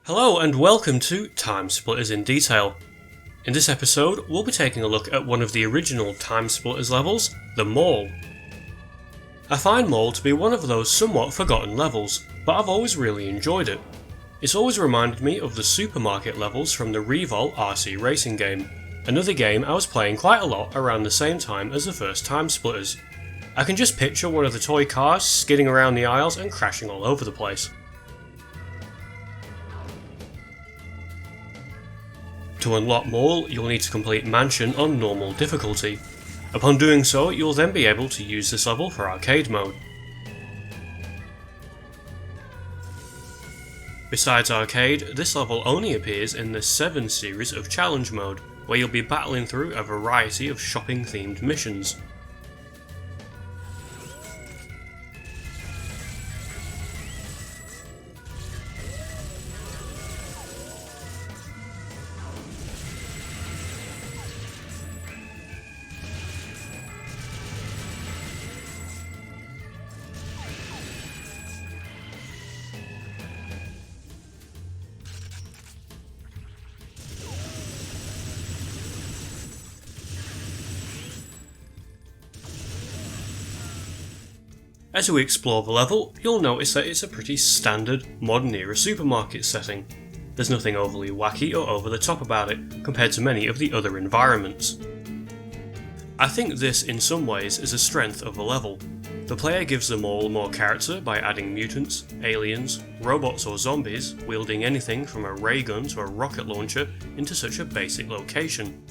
Hello and welcome to TimeSplitters in Detail. In this episode, we'll be taking a look at one of the original TimeSplitters levels, the Mall. I find Mall to be one of those somewhat forgotten levels, but I've always really enjoyed it. It's always reminded me of the supermarket levels from the Revol RC racing game, another game I was playing quite a lot around the same time as the first TimeSplitters. I can just picture one of the toy cars skidding around the aisles and crashing all over the place. To unlock Mall, you'll need to complete Mansion on normal difficulty. Upon doing so, you'll then be able to use this level for arcade mode. Besides arcade, this level only appears in the 7 series of challenge mode, where you'll be battling through a variety of shopping themed missions. As we explore the level, you'll notice that it's a pretty standard, modern-era supermarket setting. There's nothing overly wacky or over the top about it, compared to many of the other environments. I think this, in some ways, is a strength of the level. The player gives them all more character by adding mutants, aliens, robots or zombies, wielding anything from a ray gun to a rocket launcher into such a basic location.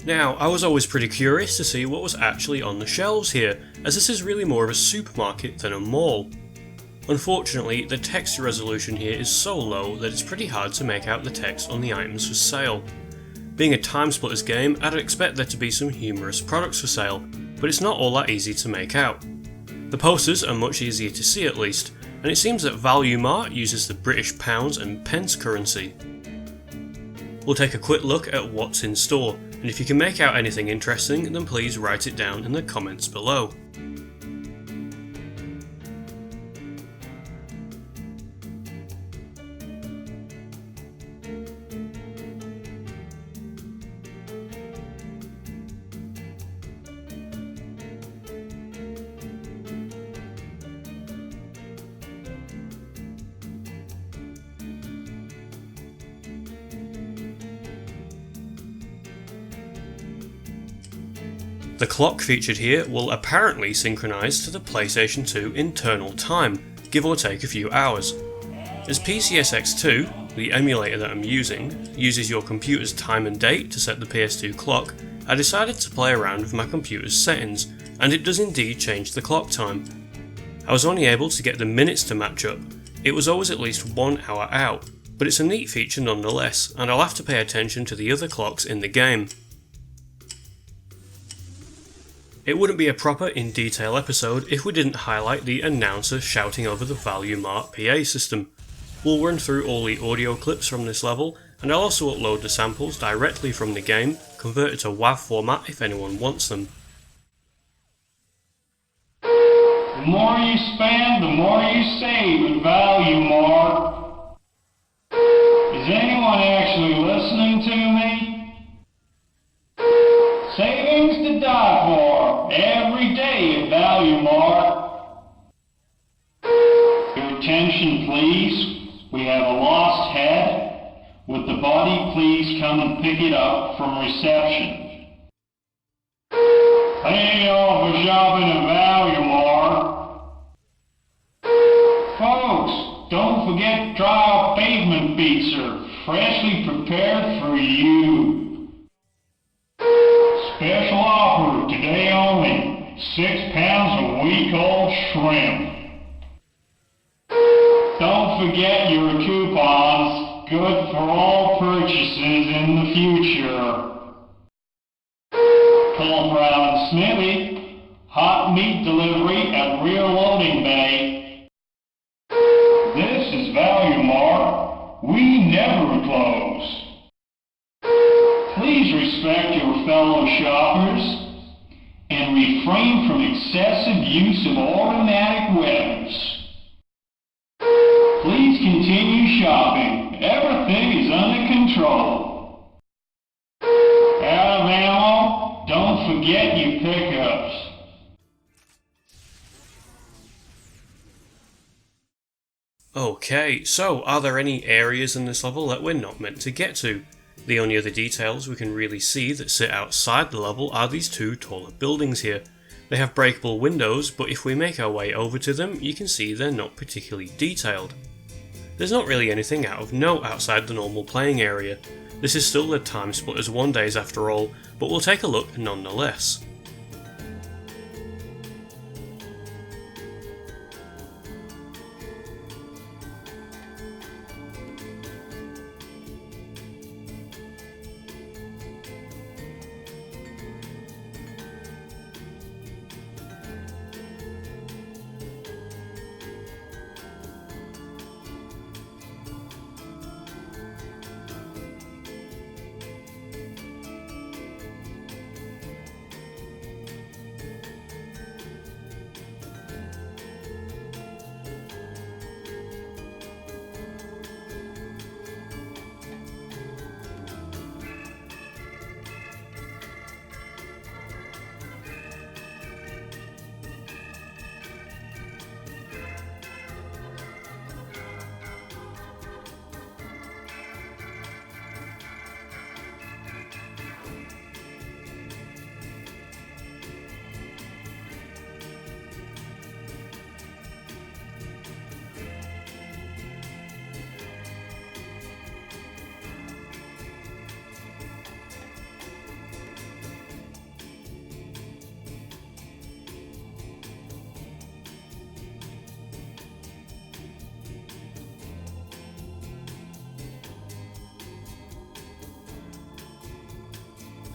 Now, I was always pretty curious to see what was actually on the shelves here, as this is really more of a supermarket than a mall. Unfortunately, the text resolution here is so low that it's pretty hard to make out the text on the items for sale. Being a TimeSplitters game, I'd expect there to be some humorous products for sale, but it's not all that easy to make out. The posters are much easier to see at least, and it seems that Value Mart uses the British pounds and pence currency. We'll take a quick look at what's in store, and if you can make out anything interesting, then please write it down in the comments below. The clock featured here will apparently synchronise to the PlayStation 2 internal time, give or take a few hours. As PCSX2, the emulator that I'm using, uses your computer's time and date to set the PS2 clock, I decided to play around with my computer's settings, and it does indeed change the clock time. I was only able to get the minutes to match up. It was always at least 1 hour out, but it's a neat feature nonetheless, and I'll have to pay attention to the other clocks in the game. It wouldn't be a proper in-detail episode if we didn't highlight the announcer shouting over the Value Mart PA system. We'll run through all the audio clips from this level, and I'll also upload the samples directly from the game, converted to WAV format if anyone wants them. The more you spend, the more you save at Value Mart. Is anyone actually listening to me? Savings to die for, every day at Value Mart. Your attention please, we have a lost head. With the body, please come and pick it up from reception. Pay off for shopping at Value Mart. Folks, don't forget dry pavement pizza, freshly prepared for you. Special offer today only, 6 pounds of week-old shrimp. Don't forget your coupons, good for all purchases in the future. Call Brown and Smithy, hot meat delivery at rear loading bay. fellow shoppers, and refrain from excessive use of automatic weapons. Please continue shopping. Everything is under control. Out of ammo? Don't forget your pickups. Okay, so are there any areas in this level that we're not meant to get to? The only other details we can really see that sit outside the level are these two taller buildings here. They have breakable windows, but if we make our way over to them, you can see they're not particularly detailed. There's not really anything out of note outside the normal playing area. This is still the TimeSplitters 1 days after all, but we'll take a look nonetheless.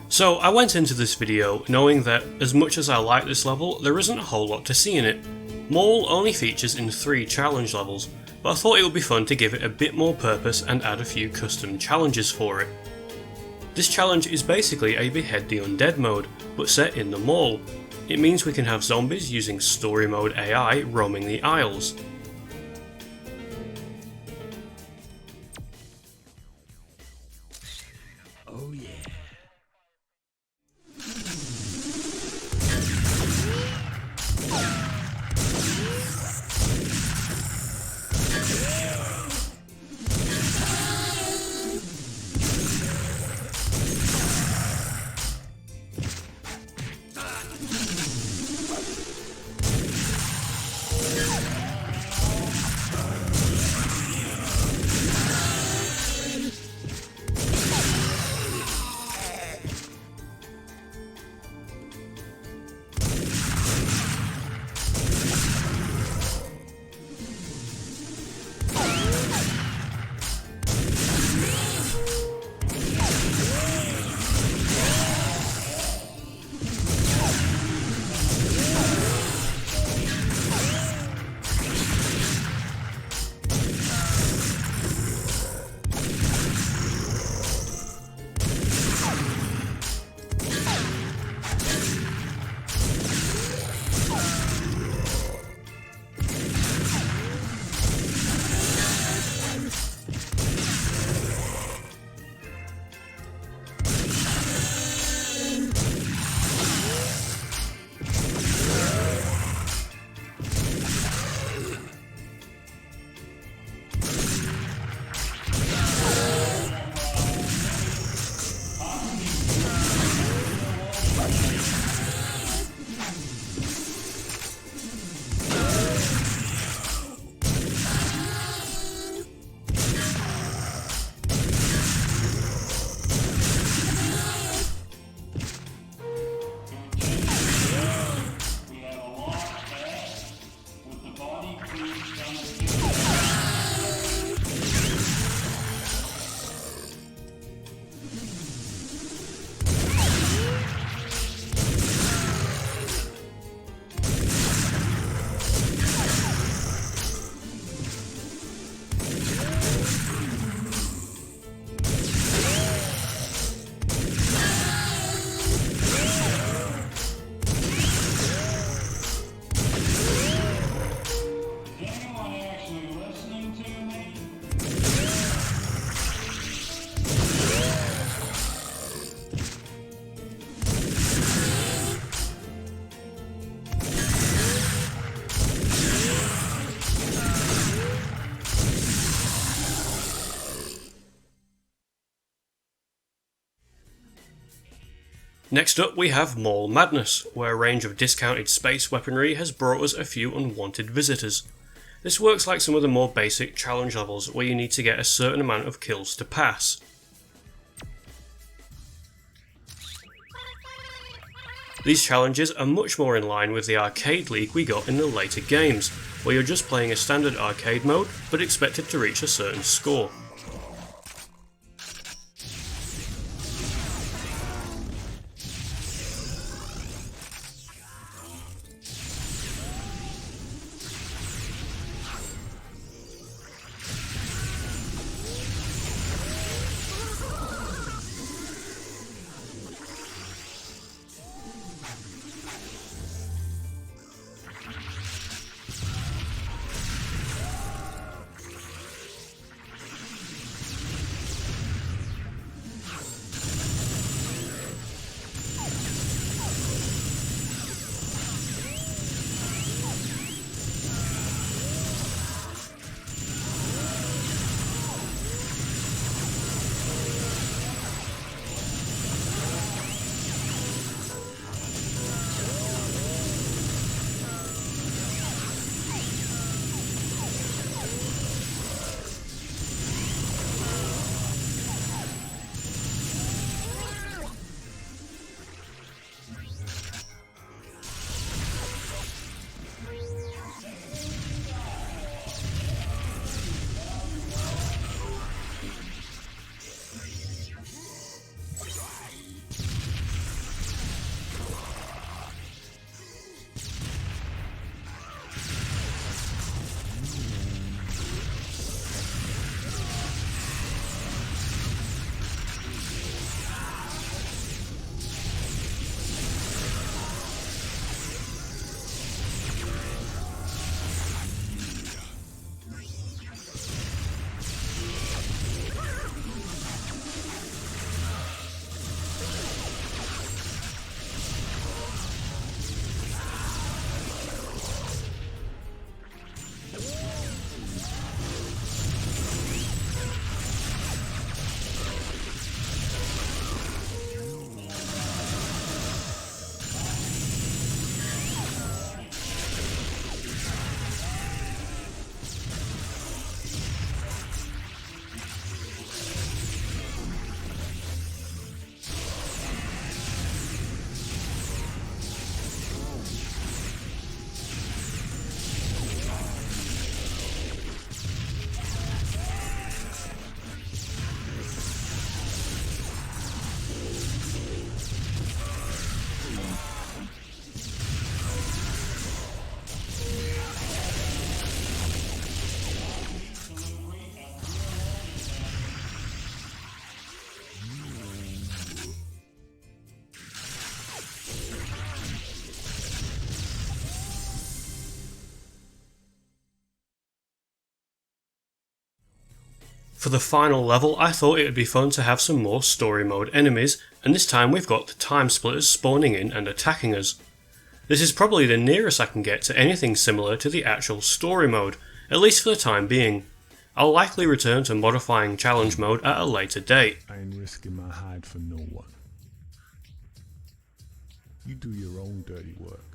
So I went into this video knowing that as much as I like this level, there isn't a whole lot to see in it. Mall only features in 3 challenge levels, but I thought it would be fun to give it a bit more purpose and add a few custom challenges for it. This challenge is basically a Behead the Undead mode, but set in the mall. It means we can have zombies using story mode AI roaming the aisles. Oh yeah. Next up we have Mall Madness, where a range of discounted space weaponry has brought us a few unwanted visitors. This works like some of the more basic challenge levels where you need to get a certain amount of kills to pass. These challenges are much more in line with the arcade league we got in the later games, where you're just playing a standard arcade mode but expected to reach a certain score. For the final level, I thought it would be fun to have some more story mode enemies, and this time we've got the TimeSplitters spawning in and attacking us. This is probably the nearest I can get to anything similar to the actual story mode, at least for the time being. I'll likely return to modifying challenge mode at a later date. I ain't risking my hide for no one. You do your own dirty work.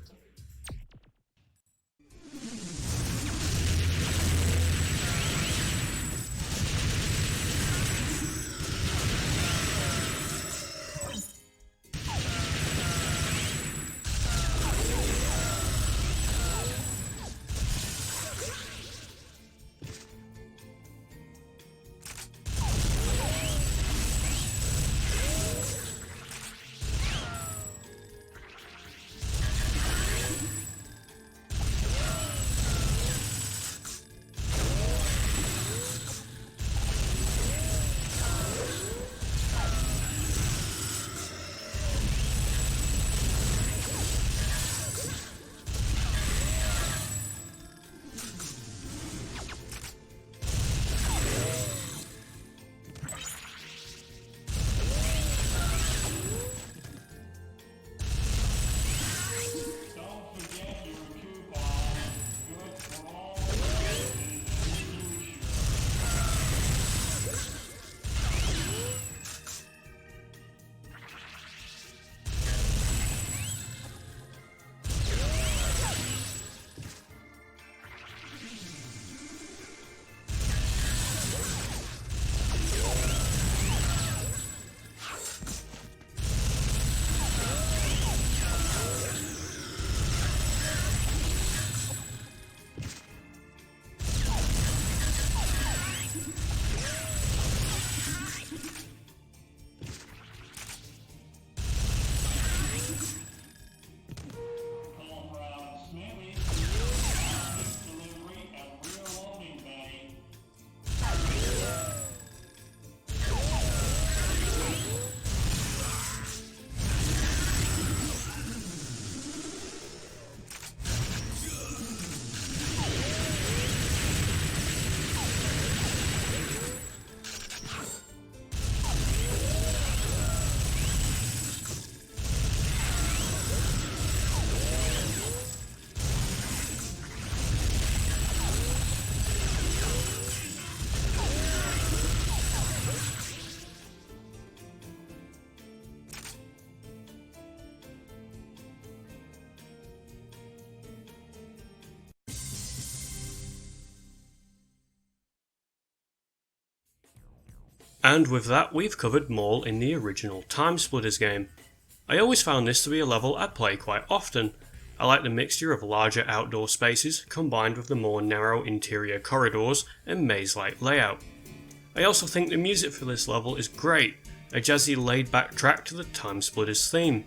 And with that, we've covered Mall in the original TimeSplitters game. I always found this to be a level I'd play quite often. I like the mixture of larger outdoor spaces combined with the more narrow interior corridors and maze-like layout. I also think the music for this level is great, a jazzy laid-back track to the TimeSplitters theme.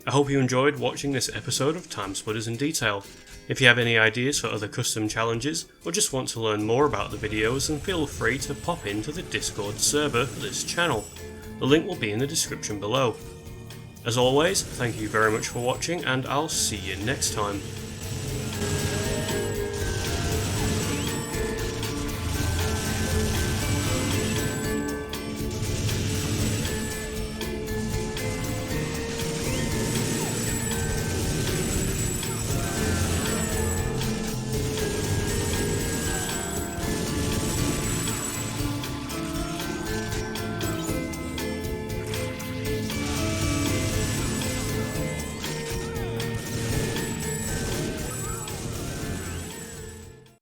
I hope you enjoyed watching this episode of TimeSplitters in detail. If you have any ideas for other custom challenges, or just want to learn more about the videos, then feel free to pop into the Discord server for this channel. The link will be in the description below. As always, thank you very much for watching, and I'll see you next time.